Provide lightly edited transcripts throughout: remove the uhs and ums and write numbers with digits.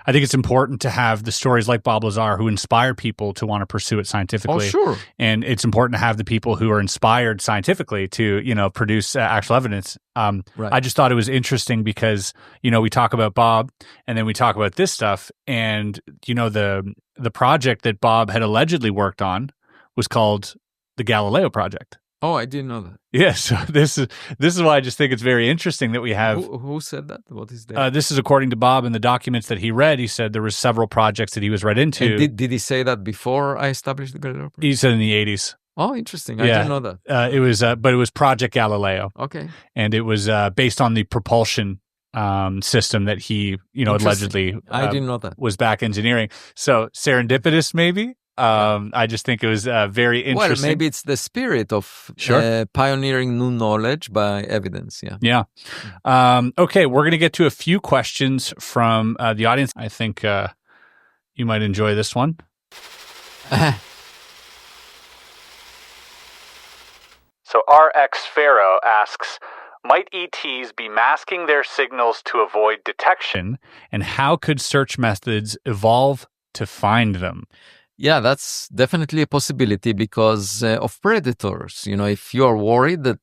I think it's important to have the stories like Bob Lazar who inspire people to want to pursue it scientifically. Oh, sure. And it's important to have the people who are inspired scientifically to, produce actual evidence. Right. I just thought it was interesting because, we talk about Bob and then we talk about this stuff. And, the project that Bob had allegedly worked on was called the Galileo Project. Oh, I didn't know that. Yeah, so this is why I just think it's very interesting that we have. Who said that? What is that? This is according to Bob in the documents that he read. He said there was several projects that he was read into. And did he say that before I established the Galileo Project? He said in the 80s. Oh, interesting. I didn't know that. But it was Project Galileo. Okay. And it was based on the propulsion system that he, allegedly I didn't know that. was back engineering. So serendipitous, maybe. I just think it was very interesting. Well, maybe it's the spirit of pioneering new knowledge by evidence. Yeah. Yeah. Okay, we're going to get to a few questions from the audience. I think you might enjoy this one. So RX Pharaoh asks, might ETs be masking their signals to avoid detection, and how could search methods evolve to find them? Yeah, that's definitely a possibility because of predators. If you're worried that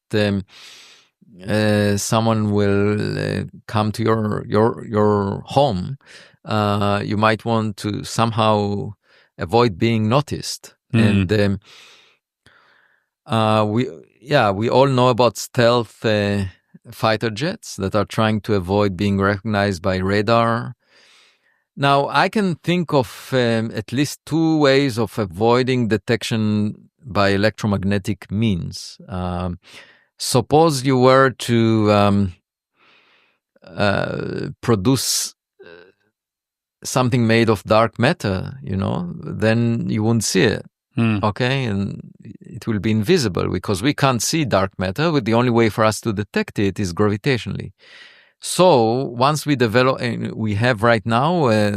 someone will come to your home, you might want to somehow avoid being noticed. And we all know about stealth fighter jets that are trying to avoid being recognized by radar. Now, I can think of at least two ways of avoiding detection by electromagnetic means. Suppose you were to produce something made of dark matter, then you won't see it. Okay, and it will be invisible because we can't see dark matter. But the only way for us to detect it is gravitationally. So once we develop, we have right now a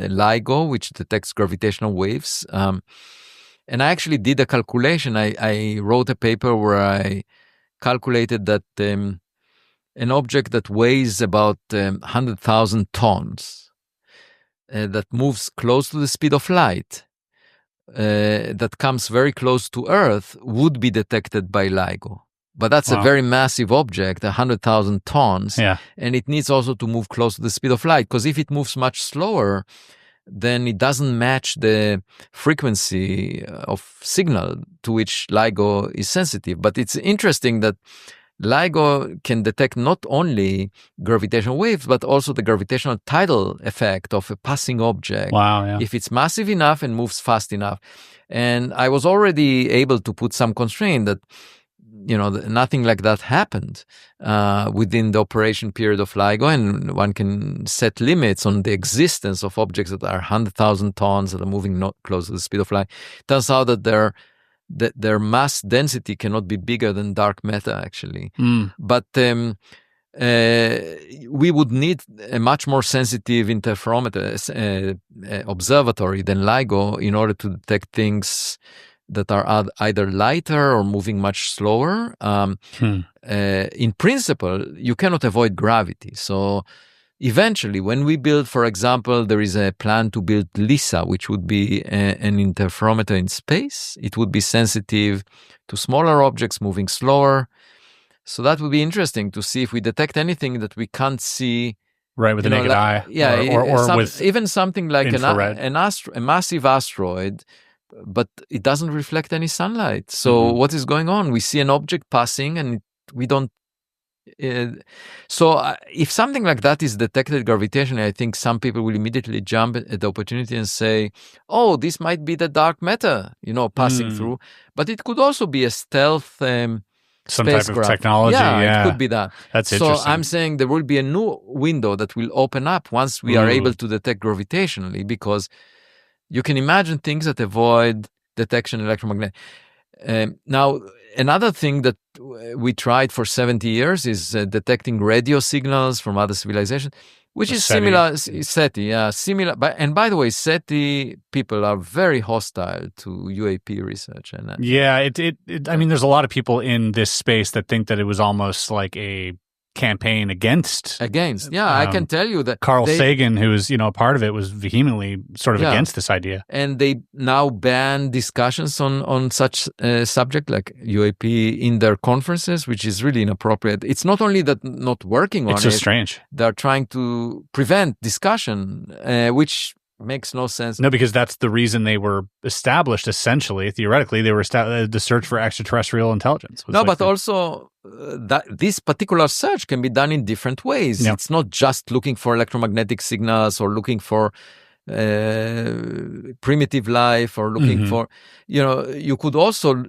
LIGO which detects gravitational waves. And I actually did a calculation. I wrote a paper where I calculated that an object that weighs about 100,000 tons, that moves close to the speed of light, that comes very close to Earth, would be detected by LIGO. But that's a very massive object, 100,000 tons, and it needs also to move close to the speed of light, because if it moves much slower, then it doesn't match the frequency of signal to which LIGO is sensitive. But it's interesting that LIGO can detect not only gravitational waves, but also the gravitational tidal effect of a passing object. Wow, yeah. If it's massive enough and moves fast enough. And I was already able to put some constraint that nothing like that happened within the operation period of LIGO, and one can set limits on the existence of objects that are 100,000 tons that are moving not close to the speed of light. It turns out that their mass density cannot be bigger than dark matter, actually. But we would need a much more sensitive interferometer observatory than LIGO in order to detect things that are either lighter or moving much slower. In principle, you cannot avoid gravity. So eventually, when we build, for example, there is a plan to build LISA, which would be an interferometer in space. It would be sensitive to smaller objects moving slower. So that would be interesting to see if we detect anything that we can't see. Right, with the naked eye. Yeah, or with even something like a massive asteroid, but it doesn't reflect any sunlight. So what is going on? We see an object passing and we don't. So if something like that is detected gravitationally, I think some people will immediately jump at the opportunity and say, oh, this might be the dark matter, passing through. But it could also be a stealth some type of technology. Yeah, it could be that. That's interesting. So I'm saying there will be a new window that will open up once we are able to detect gravitationally, because you can imagine things that avoid detection electromagnetic. Now, another thing that we tried for 70 years is detecting radio signals from other civilizations, which is SETI. similar. SETI, similar. And by the way, SETI people are very hostile to UAP research. And I mean, there's a lot of people in this space that think that it was almost like a campaign against. I can tell you that Carl Sagan, who was, a part of it, was vehemently sort of against this idea. And they now ban discussions on such subject like UAP in their conferences, which is really inappropriate. It's not only that not working on it. It's so strange. They're trying to prevent discussion, which makes no sense. No, because that's the reason they were established, essentially. Theoretically, they were the search for extraterrestrial intelligence. No, but also that this particular search can be done in different ways. Yeah. It's not just looking for electromagnetic signals or looking for primitive life or looking for, you could also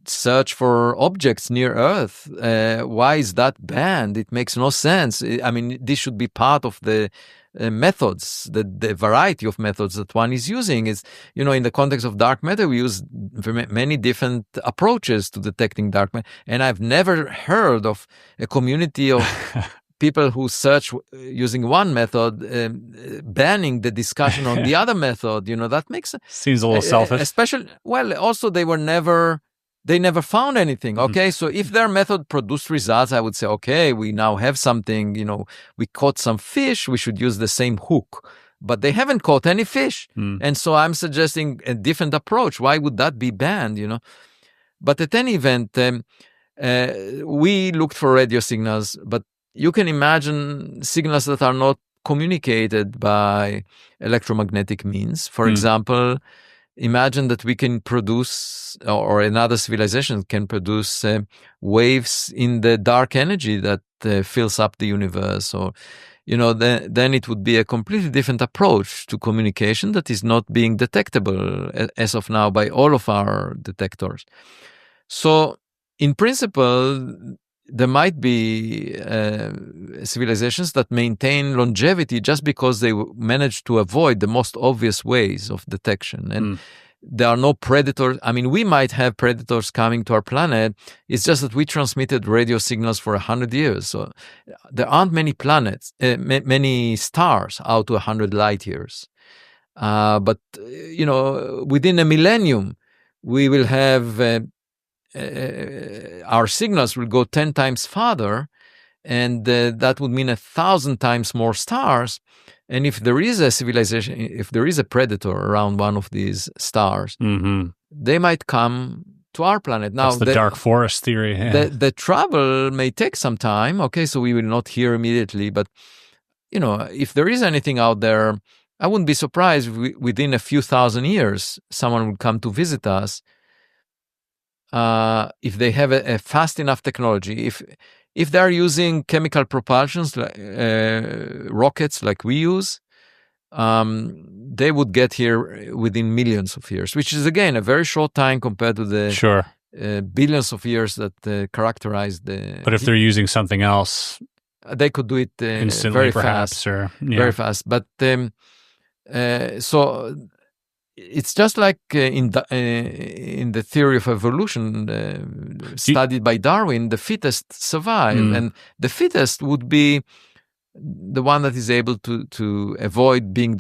search for objects near Earth. Why is that banned? It makes no sense. I mean, this should be part of the methods, the variety of methods that one is using is, in the context of dark matter, we use many different approaches to detecting dark matter. And I've never heard of a community of people who search using one method, banning the discussion on the other method. That makes seems a little selfish. Especially, also they never found anything. Okay, so if their method produced results, I would say, okay, we now have something. We caught some fish. We should use the same hook. But they haven't caught any fish, and so I'm suggesting a different approach. Why would that be banned? But at any event, we looked for radio signals, but you can imagine signals that are not communicated by electromagnetic means. For example, imagine that we can produce, or another civilization can produce waves in the dark energy that fills up the universe, or then it would be a completely different approach to communication that is not being detectable as of now by all of our detectors. So, in principle, there might be civilizations that maintain longevity just because they managed to avoid the most obvious ways of detection. And there are no predators. I mean, we might have predators coming to our planet. It's just that we transmitted radio signals for 100 years. So there aren't many planets, many stars out to 100 light years. But, within a millennium, we will have... our signals will go 10 times farther, and that would mean 1,000 times more stars. And if there is a civilization, if there is a predator around one of these stars, they might come to our planet. Now, that's the dark forest theory. Yeah. The travel may take some time. Okay, so we will not hear immediately. But, if there is anything out there, I wouldn't be surprised if within a few thousand years, someone would come to visit us. If they have a fast enough technology, if they are using chemical propulsions, like rockets like we use, they would get here within millions of years, which is, again, a very short time compared to the billions of years that characterize the... But if they're using something else... They could do it instantly, very perhaps, fast. Very fast. But so... It's just like in the theory of evolution studied by Darwin, the fittest survive, and the fittest would be the one that is able to avoid being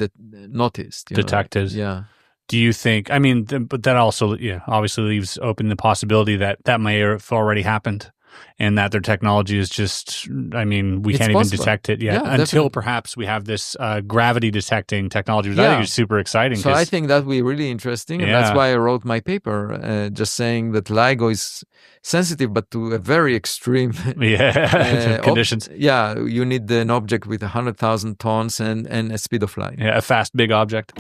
noticed, detected. Yeah. Do you think? I mean, but that also, obviously leaves open the possibility that may have already happened. And that their technology is just, we can't even detect it yet until definitely. Perhaps we have this gravity detecting technology, which I think is super exciting. So I think that would be really interesting. And that's why I wrote my paper, just saying that LIGO is sensitive, but to a very extreme conditions. You need an object with 100,000 tons and a speed of light. Yeah, a fast, big object.